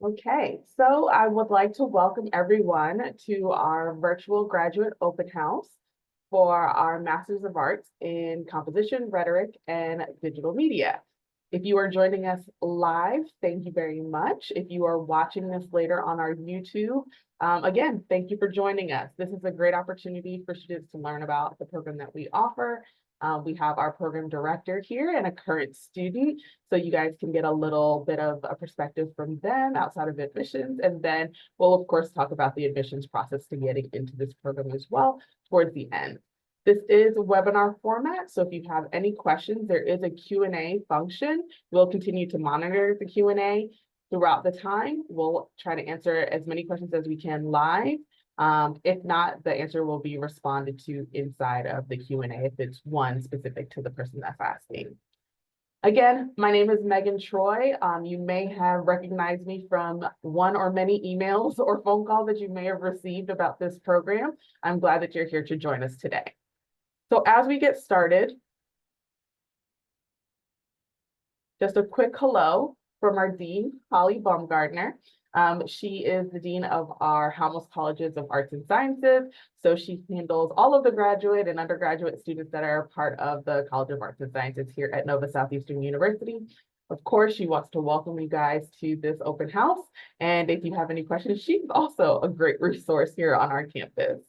Okay, so I would like to welcome everyone to our virtual graduate open house for our Masters of Arts in Composition, Rhetoric, and Digital Media. If you are joining us live, thank you very much. If you are watching this later on our YouTube, again, thank you for joining us. This is a great opportunity for students to learn about the program that we offer. We have our program director here and a current student, so you guys can get a little bit of a perspective from them outside of admissions. And then we'll, of course, talk about the admissions process to getting into this program as well towards the end. This is a webinar format, so if you have any questions, there is a Q&A function. We'll continue to monitor the Q&A throughout the time. We'll try to answer as many questions as we can live. If not, the answer will be responded to inside of the Q&A if it's one specific to the person that's asking. Again, my name is Megan Troy. You may have recognized me from one or many emails or phone calls that you may have received about this program. I'm glad that you're here to join us today. So as we get started, just a quick hello from our Dean, Holly Baumgartner. She is the Dean of our Halmos Colleges of Arts and Sciences. So she handles all of the graduate and undergraduate students that are part of the College of Arts and Sciences here at Nova Southeastern University. Of course, she wants to welcome you guys to this open house. And if you have any questions, she's also a great resource here on our campus.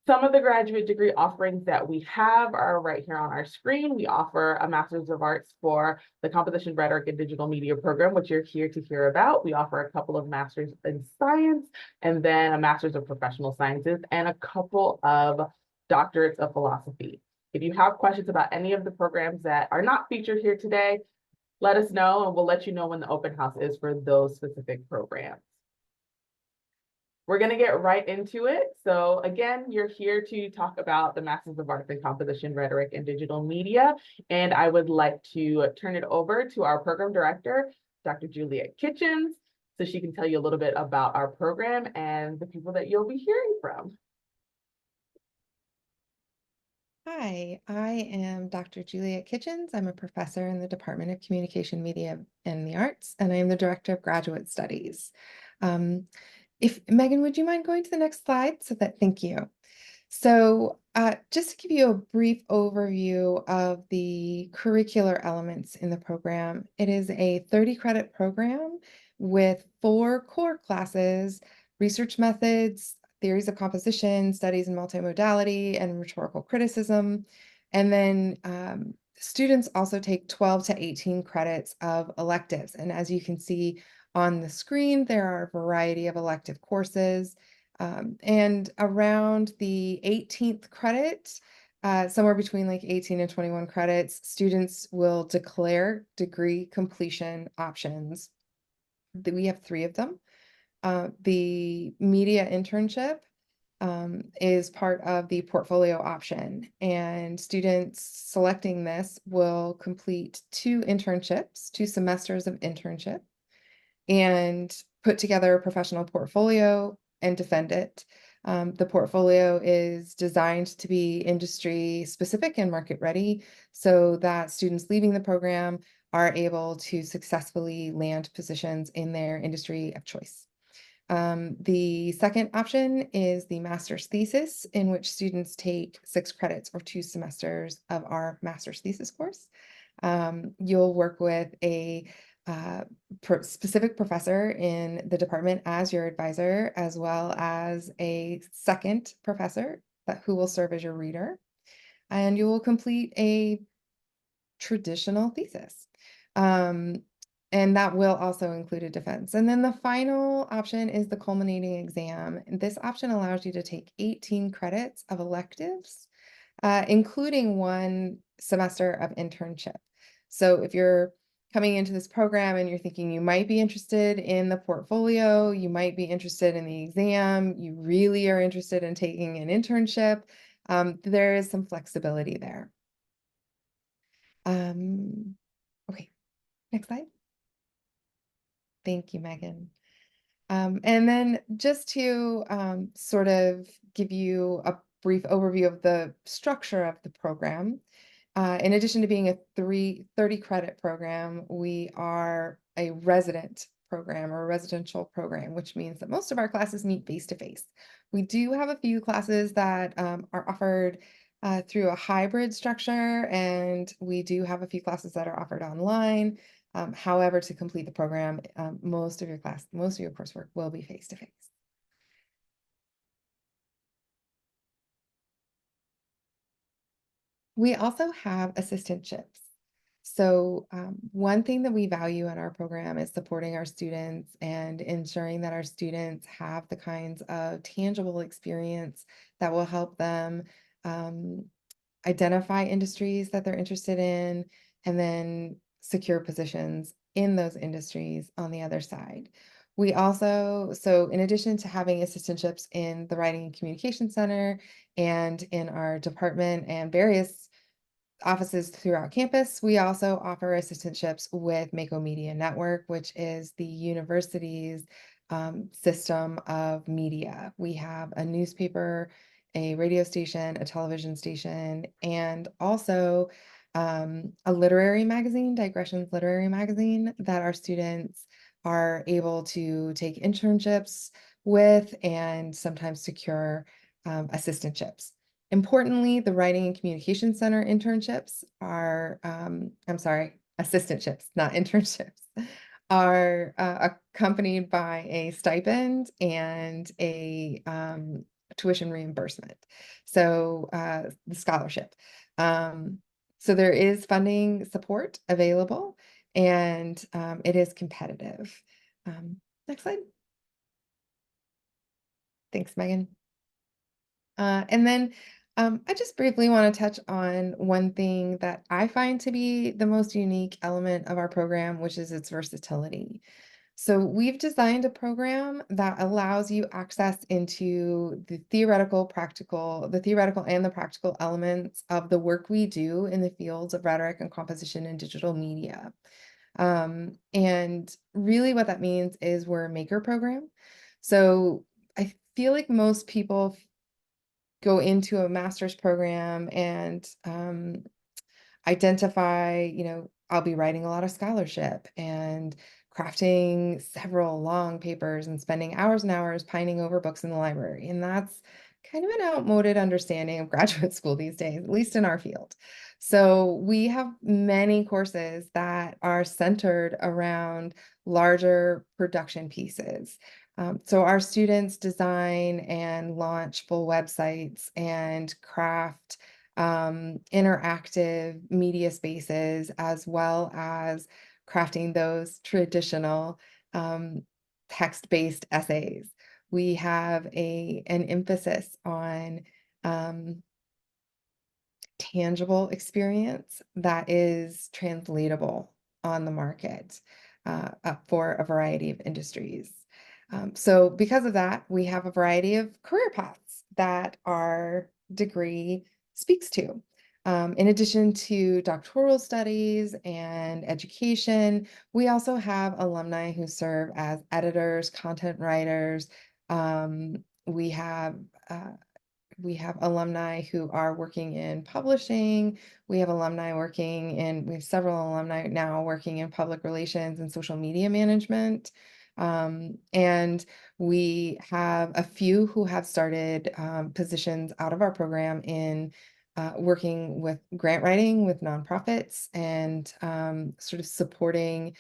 Some of the graduate degree offerings that we have are right here on our screen. We offer a Master's of Arts for the Composition, Rhetoric, and Digital Media program, which you're here to hear about. We offer a couple of Masters in Science, and then a Master's of Professional Sciences, and a couple of Doctorates of Philosophy. If you have questions about any of the programs that are not featured here today, let us know, and we'll let you know when the open house is for those specific programs. We're going to get right into it. So again, you're here to talk about the Masters of Arts in Composition, Rhetoric, and Digital Media. And I would like to turn it over to our program director, Dr. Juliet Kitchens, so she can tell you a little bit about our program and the people that you'll be hearing from. Hi, I am Dr. Juliet Kitchens. I'm a professor in the Department of Communication, Media, and the Arts, and I am the Director of Graduate Studies. If Megan, would you mind going to the next slide? Thank you. So just to give you a brief overview of the curricular elements in the program, it is a 30 credit program with 4 core classes: research methods, theories of composition, studies in multimodality, and rhetorical criticism. And then students also take 12 to 18 credits of electives. And as you can see on the screen, there are a variety of elective courses. And around the 18th credit, somewhere between like 18 and 21 credits, students will declare degree completion options. We have 3 of them. The media internship is part of the portfolio option, and students selecting this will complete 2 internships, 2 semesters of internship, and put together a professional portfolio and defend it. The portfolio is designed to be industry specific and market ready so that students leaving the program are able to successfully land positions in their industry of choice. The second option is the master's thesis, in which students take 6 credits or 2 semesters of our master's thesis course. You'll work with a specific professor in the department as your advisor, as well as a second professor who will serve as your reader. And you will complete a traditional thesis. And that will also include a defense. And then the final option is the culminating exam. This option allows you to take 18 credits of electives, including 1 semester of internship. So if you're coming into this program and you're thinking you might be interested in the portfolio, you might be interested in the exam, you really are interested in taking an internship, there is some flexibility there. Okay, next slide. Thank you, Megan. And then just to sort of give you a brief overview of the structure of the program, In addition to being a 30 credit program, we are a resident program or a residential program, which means that most of our classes meet face to face. We do have a few classes that are offered through a hybrid structure, and we do have a few classes that are offered online. However, to complete the program, most of your coursework will be face to face. We also have assistantships. So, one thing that we value in our program is supporting our students and ensuring that our students have the kinds of tangible experience that will help them um, identify industries that they're interested in and then secure positions in those industries on the other side. We also, so in addition to having assistantships in the Writing and Communication Center and in our department and various offices throughout campus, we also offer assistantships with Mako Media Network, which is the university's system of media. We have a newspaper, a radio station, a television station, and also a literary magazine, Digressions Literary Magazine, that our students are able to take internships with and sometimes secure assistantships. Importantly, the Writing and Communication Center internships are, I'm sorry, assistantships, not internships, are accompanied by a stipend and a tuition reimbursement. So the scholarship. So there is funding support available, and it is competitive. Next slide. Thanks, Megan. And then I just briefly want to touch on one thing that I find to be the most unique element of our program, which is its versatility. So we've designed a program that allows you access into the theoretical and the practical elements of the work we do in the fields of rhetoric and composition and digital media. And really what that means is we're a maker program. So I feel like most people go into a master's program and identify, I'll be writing a lot of scholarship and crafting several long papers and spending hours and hours pining over books in the library. And that's kind of an outmoded understanding of graduate school these days, at least in our field. So we have many courses that are centered around larger production pieces. So our students design and launch full websites and craft interactive media spaces, as well as crafting those traditional text-based essays. We have an emphasis on um, tangible experience that is translatable on the market for a variety of industries. So because of that, we have a variety of career paths that our degree speaks to. In addition to doctoral studies and education, we also have alumni who serve as editors, content writers. We have we have alumni who are working in publishing. We have we have several alumni now working in public relations and social media management. And we have a few who have started positions out of our program in working with grant writing with nonprofits and sort of supporting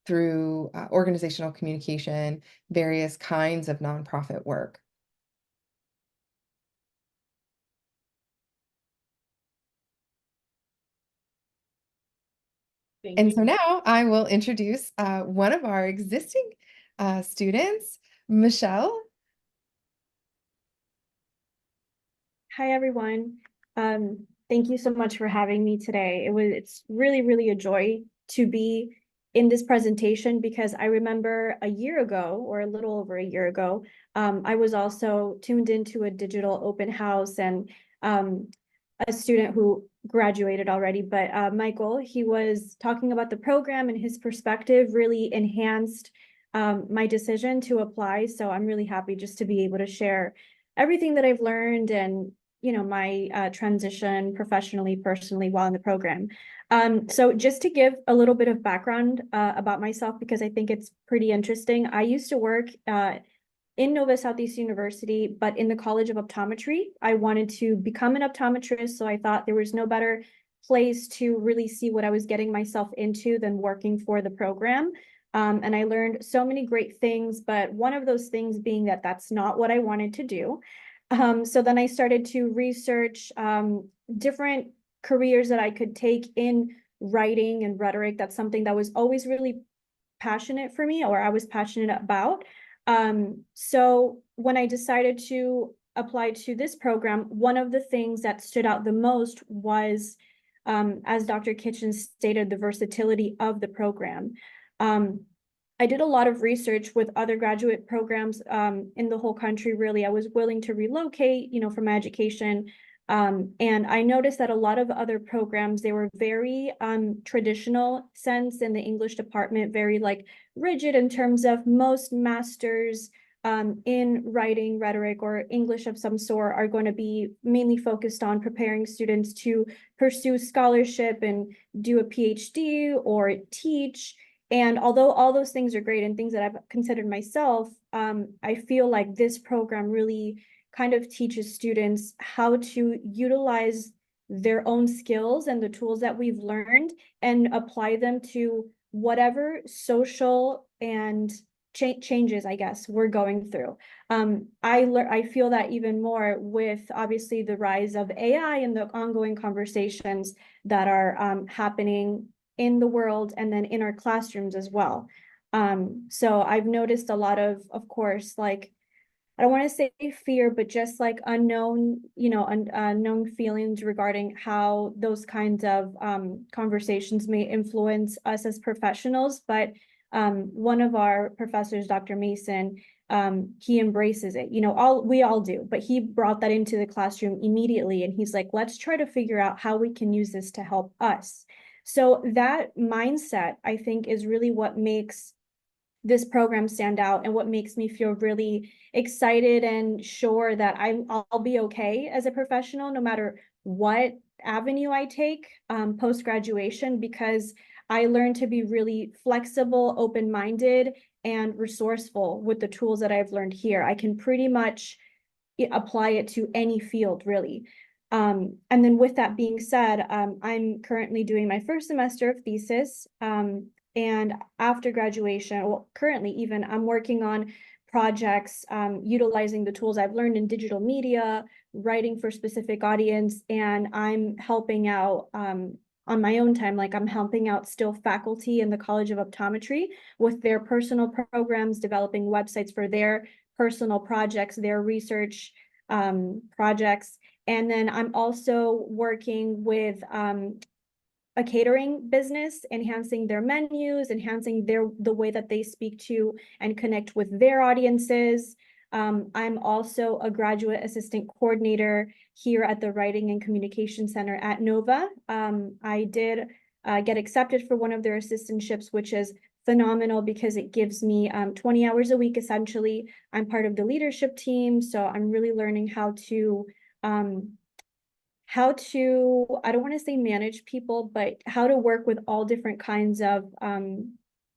through organizational communication, various kinds of nonprofit work. Thank And you. so now I will introduce one of our existing students, Michelle. Hi, everyone. Thank you so much for having me today. It's really, really a joy to be in this presentation because I remember a year ago, or a little over a year ago, I was also tuned into a digital open house and a student who graduated already, but Michael, he was talking about the program and his perspective really enhanced my decision to apply. So I'm really happy just to be able to share everything that I've learned and my transition professionally, personally while in the program. So just to give a little bit of background about myself, because I think it's pretty interesting. I used to work in Nova Southeast University, but in the College of Optometry. I wanted to become an optometrist, so I thought there was no better place to really see what I was getting myself into than working for the program. And I learned so many great things, but one of those things being that that's not what I wanted to do. So then I started to research different careers that I could take in writing and rhetoric. That's something that was always really passionate for me, or I was passionate about. So when I decided to apply to this program, one of the things that stood out the most was, as Dr. Kitchen stated, the versatility of the program. I did a lot of research with other graduate programs in the whole country, really. I was willing to relocate, for my education. And I noticed that a lot of other programs, they were very traditional sense in the English department, very like rigid in terms of most masters in writing, rhetoric, or English of some sort are going to be mainly focused on preparing students to pursue scholarship and do a PhD or teach. And although all those things are great and things that I've considered myself, I feel like this program really kind of teaches students how to utilize their own skills and the tools that we've learned and apply them to whatever social and changes, I guess, we're going through. I feel that even more with obviously the rise of AI and the ongoing conversations that are happening in the world and then in our classrooms as well. So I've noticed a lot of course, like, I don't want to say fear, but just like unknown, unknown feelings regarding how those kinds of conversations may influence us as professionals. But one of our professors, Dr. Mason, he embraces it. We all do, but he brought that into the classroom immediately. And he's like, let's try to figure out how we can use this to help us. So that mindset, I think, is really what makes this program stand out and what makes me feel really excited and sure that I'll be okay as a professional, no matter what avenue I take post-graduation, because I learned to be really flexible, open-minded, and resourceful with the tools that I've learned here. I can pretty much apply it to any field, really. And then with that being said, I'm currently doing my first semester of thesis. And after graduation, well, currently even, I'm working on projects utilizing the tools I've learned in digital media, writing for specific audience, and I'm helping out on my own time. Like, I'm helping out still faculty in the College of Optometry with their personal programs, developing websites for their personal projects, their research projects. And then I'm also working with a catering business, enhancing their menus, enhancing the way that they speak to and connect with their audiences. I'm also a graduate assistant coordinator here at the Writing and Communication Center at Nova. I did get accepted for one of their assistantships, which is phenomenal because it gives me 20 hours a week, essentially. I'm part of the leadership team, so I'm really learning how to, I don't want to say manage people, but how to work with all different kinds of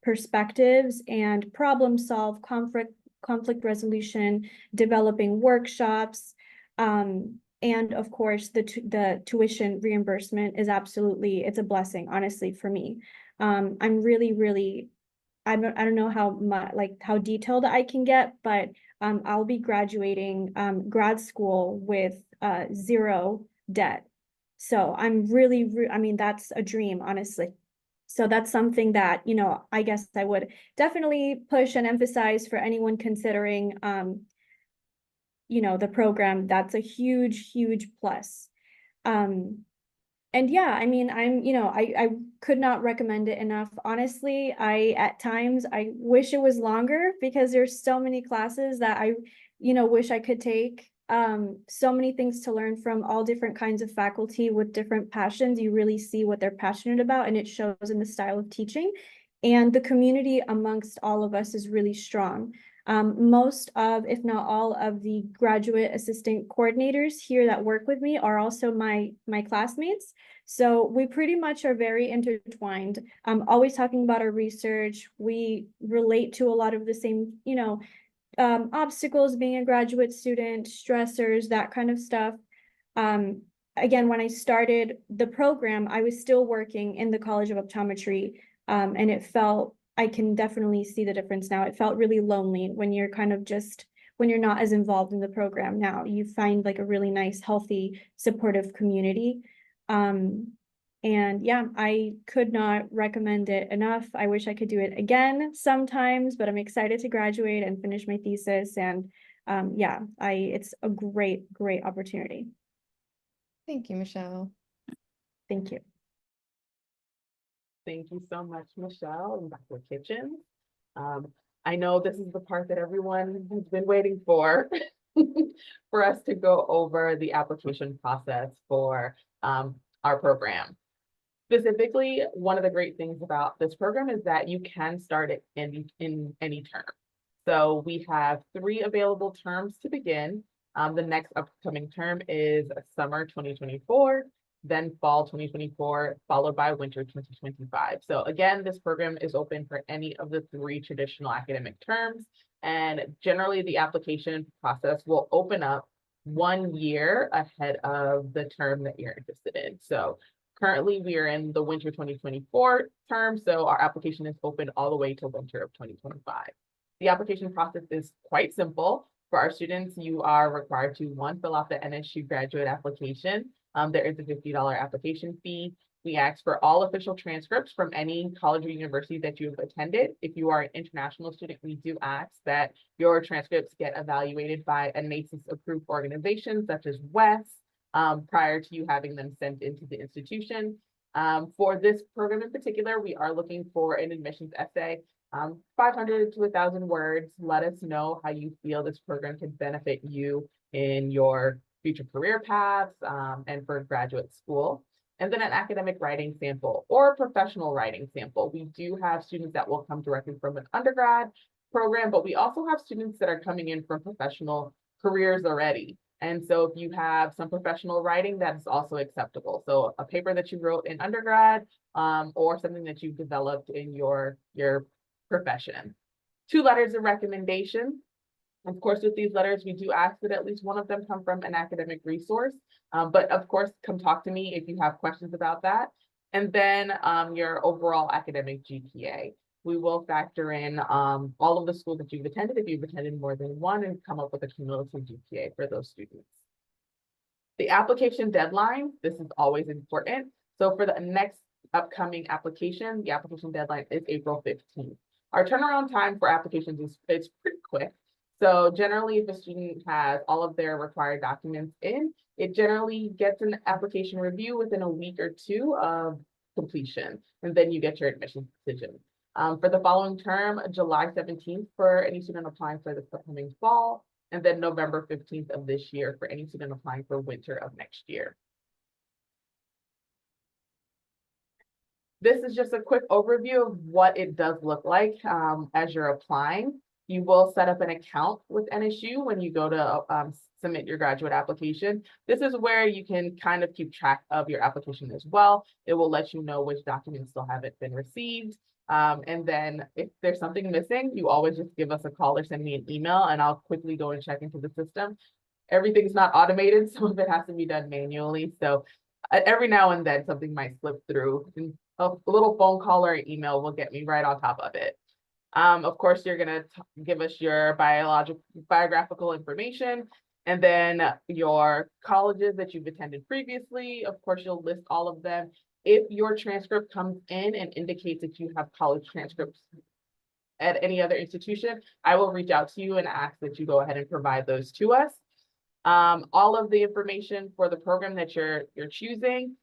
perspectives and problem solve, conflict resolution, developing workshops. And of course, the tuition reimbursement is absolutely, it's a blessing, honestly, for me. I'm really, I don't know how much, like how detailed I can get, but I'll be graduating grad school with zero debt. So I'm really, I mean, that's a dream, honestly. So that's something that, I guess I would definitely push and emphasize for anyone considering, the program. That's a huge plus. And yeah, I mean, I could not recommend it enough. Honestly, at times, I wish it was longer because there's so many classes that I, wish I could take. So many things to learn from all different kinds of faculty with different passions. You really see what they're passionate about, and it shows in the style of teaching. and the community amongst all of us is really strong. Most of, if not all of the graduate assistant coordinators here that work with me are also my classmates. So we pretty much are very intertwined. Always talking about our research. We relate to a lot of the same, obstacles being a graduate student, stressors, that kind of stuff. Again, when I started the program, I was still working in the College of Optometry, and it felt, I can definitely see the difference now. It felt really lonely when you're kind of just, when you're not as involved in the program now. You find like a really nice, healthy, supportive community. And yeah, I could not recommend it enough. I wish I could do it again sometimes, but I'm excited to graduate and finish my thesis. And yeah, it's a great, great opportunity. Thank you, Michelle. Thank you. Thank you so much, Michelle and Dr. Kitchens. I know this is the part that everyone has been waiting for, for us to go over the application process for our program. Specifically, one of the great things about this program is that you can start it in any term. So we have 3 available terms to begin. The next upcoming term is summer 2024, then fall 2024, followed by winter 2025. So again, this program is open for any of the 3 traditional academic terms. And generally the application process will open up 1 year ahead of the term that you're interested in. So currently we are in the winter 2024 term. So our application is open all the way to winter of 2025. The application process is quite simple. For our students, you are required to, 1, fill out the NSU graduate application. There is a $50 application fee. We ask for all official transcripts from any college or university that you have attended. If you are an international student, we do ask that your transcripts get evaluated by a NACES approved organization such as WES prior to you having them sent into the institution. For this program in particular, we are looking for an admissions essay. 500 to 1,000 words. Let us know how you feel this program can benefit you in your future career paths and for graduate school. And then an academic writing sample or a professional writing sample. We do have students that will come directly from an undergrad program, but we also have students that are coming in from professional careers already. And so if you have some professional writing, that is also acceptable. So a paper that you wrote in undergrad or something that you've developed in your profession. 2 letters of recommendation. Of course, with these letters, we do ask that at least one of them come from an academic resource. But of course, come talk to me if you have questions about that. And then your overall academic GPA. We will factor in all of the schools that you've attended, if you've attended more than one, and come up with a cumulative GPA for those students. The application deadline, this is always important. So for the next upcoming application, the application deadline is April 15th. Our turnaround time for applications is pretty quick. So generally, if a student has all of their required documents in, it generally gets an application review within a week or 2 of completion, and then you get your admissions decision. For the following term, July 17th for any student applying for the upcoming fall, and then November 15th of this year for any student applying for winter of next year. This is just a quick overview of what it does look like as you're applying. You will set up an account with NSU when you go to submit your graduate application. This is where you can kind of keep track of your application as well. It will let you know which documents still haven't been received. And then if there's something missing, you always just give us a call or send me an email and I'll quickly go and check into the system. Everything's not automated. Some of it has to be done manually. So every now and then something might slip through. And a little phone call or email will get me right on top of it. Of course, you're going to give us your biographical information and then your colleges that you've attended previously. Of course, you'll list all of them. If your transcript comes in and indicates that you have college transcripts at any other institution, I will reach out to you and ask that you go ahead and provide those to us. All of the information for the program that you're choosing.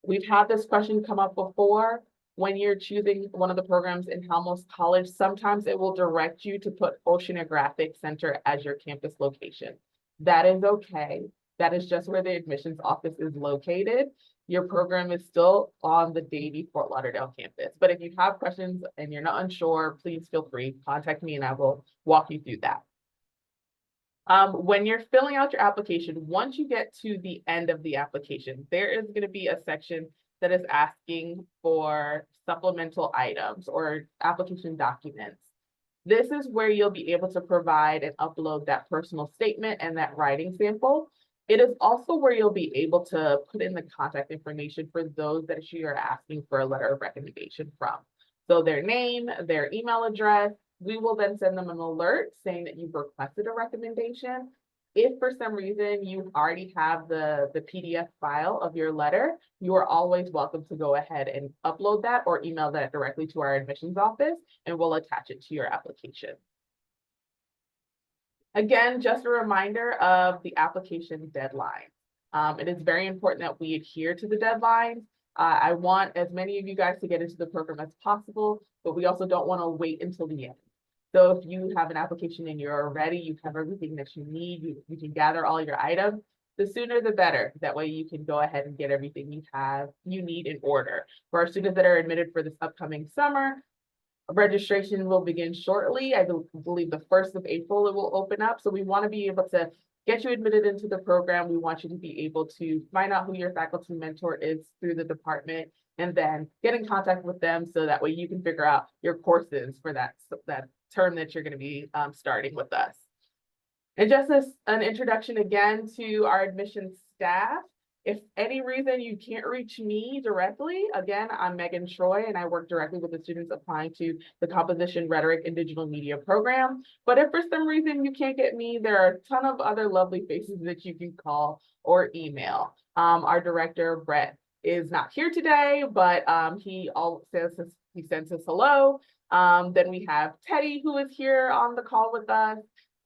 We've had this question come up before. When you're choosing one of the programs in Halmos College, sometimes it will direct you to put Oceanographic Center as your campus location. That is okay. That is just where the admissions office is located. your program is still on the Davie Fort Lauderdale campus. But if you have questions and you're not unsure, please feel free, contact me and I will walk you through that. When you're filling out your application, once you get to the end of the application, there is going to be a section that is asking for supplemental items or application documents. This is where you'll be able to provide and upload that personal statement and that writing sample. It is also where you'll be able to put in the contact information for those that you are asking for a letter of recommendation from. So their name, their email address. We will then send them an alert saying that you've requested a recommendation. If for some reason you already have the PDF file of your letter, you are always welcome to go ahead and upload that or email that directly to our admissions office, and we'll attach it to your application. Again, just a reminder of the application deadline. It is very important that we adhere to the deadlines. I want as many of you guys to get into the program as possible, but we also don't want to wait until the end. So if you have an application and you're ready, you have everything that you need, you can gather all your items, the sooner the better. That way you can go ahead and get everything you need in order. For our students that are admitted for this upcoming summer, registration will begin shortly. I believe the 1st of April it will open up. So we want to be able to get you admitted into the program. We want you to be able to find out who your faculty mentor is through the department and then get in contact with them so that way you can figure out your courses for that term that you're going to be starting with us. And just as an introduction again to our admissions staff, if any reason you can't reach me directly, again, I'm Megan Troy and I work directly with the students applying to the Composition, Rhetoric, and Digital Media program. But if for some reason you can't get me, there are a ton of other lovely faces that you can call or email. Our director, Brett, is not here today, but he sends us hello. Then we have Teddy, who is here on the call with us,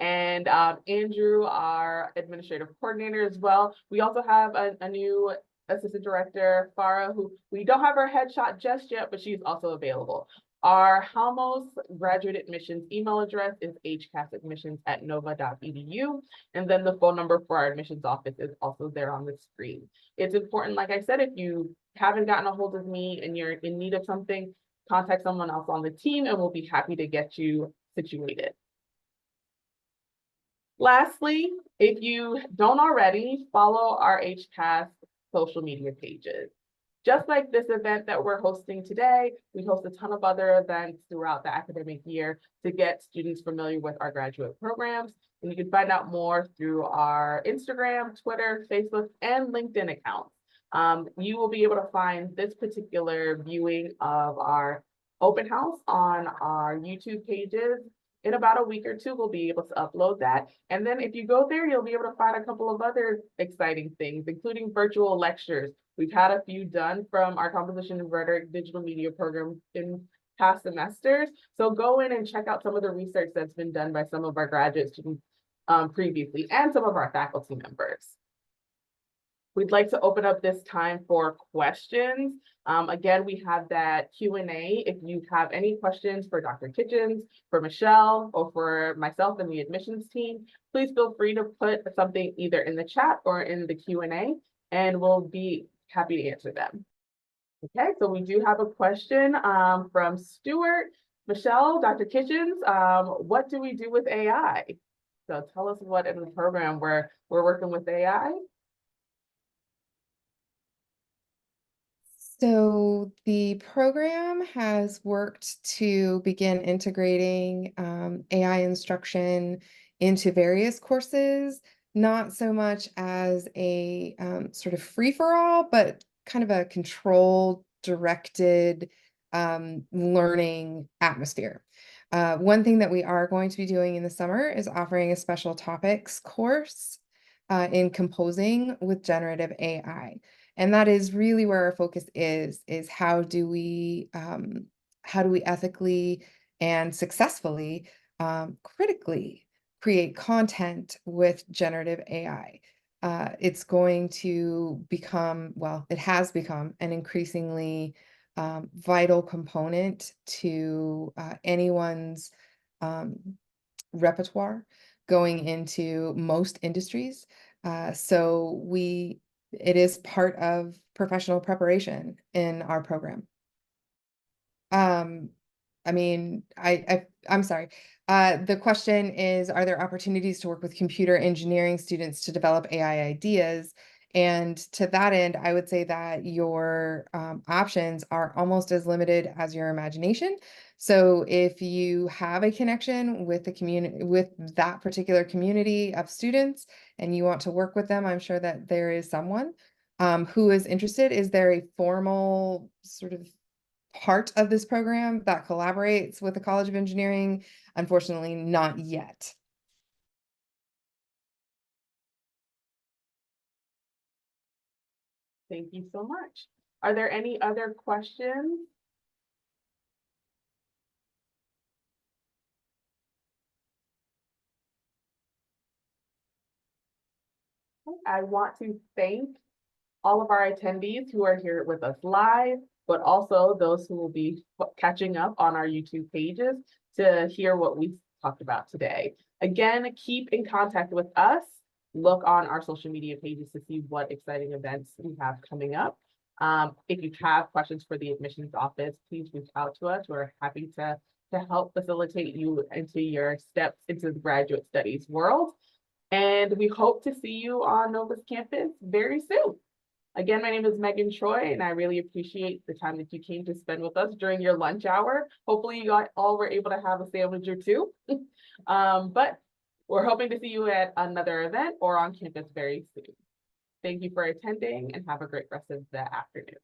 and Andrew, our administrative coordinator as well. We also have a new assistant director, Farah, who we don't have her headshot just yet, but she's also available. Our Halmos graduate admissions email address is hcasadmissions@nova.edu. And then the phone number for our admissions office is also there on the screen. It's important, like I said, if you haven't gotten a hold of me and you're in need of something, contact someone else on the team and we'll be happy to get you situated. Lastly, if you don't already, follow our HCAS social media pages. Just like this event that we're hosting today, we host a ton of other events throughout the academic year to get students familiar with our graduate programs. And you can find out more through our Instagram, Twitter, Facebook, and LinkedIn accounts. You will be able to find this particular viewing of our open house on our YouTube pages. In about a week or two, we'll be able to upload that. And then if you go there, you'll be able to find a couple of other exciting things, including virtual lectures. We've had a few done from our Composition and Rhetoric Digital Media program in past semesters. So go in and check out some of the research that's been done by some of our graduate students previously and some of our faculty members. We'd like to open up this time for questions. Again, we have that Q&A. If you have any questions for Dr. Kitchens, for Michelle, or for myself and the admissions team, please feel free to put something either in the chat or in the Q&A, and we'll be happy to answer them. Okay, so we do have a question from Stuart. Michelle, Dr. Kitchens, what do we do with AI? So tell us what in the program we're working with AI. So the program has worked to begin integrating AI instruction into various courses, not so much as a sort of free-for-all, but kind of a controlled, directed learning atmosphere. One thing that we are going to be doing in the summer is offering a special topics course in composing with generative AI. And that is really where our focus is how do we ethically and successfully critically create content with generative AI. It's going to become, well, it has become an increasingly vital component to anyone's repertoire going into most industries. So we it is part of professional preparation in our program. I mean, I'm sorry. The question is, are there opportunities to work with computer engineering students to develop AI ideas? And to that end, I would say that your options are almost as limited as your imagination. So if you have a connection with the community, with that particular community of students, and you want to work with them, I'm sure that there is someone who is interested. Is there a formal sort of part of this program that collaborates with the College of Engineering? Unfortunately, not yet. Thank you so much. Are there any other questions? I want to thank all of our attendees who are here with us live, but also those who will be catching up on our YouTube pages to hear what we talked about today. Again, keep in contact with us. Look on our social media pages to see what exciting events we have coming up. If you have questions for the admissions office, please reach out to us. We're happy to help facilitate you into your steps into the graduate studies world. And we hope to see you on Nova's campus very soon. Again, my name is Megan Choi, and I really appreciate the time that you came to spend with us during your lunch hour. Hopefully you all were able to have a sandwich or two. But we're hoping to see you at another event or on campus very soon. Thank you for attending and have a great rest of the afternoon.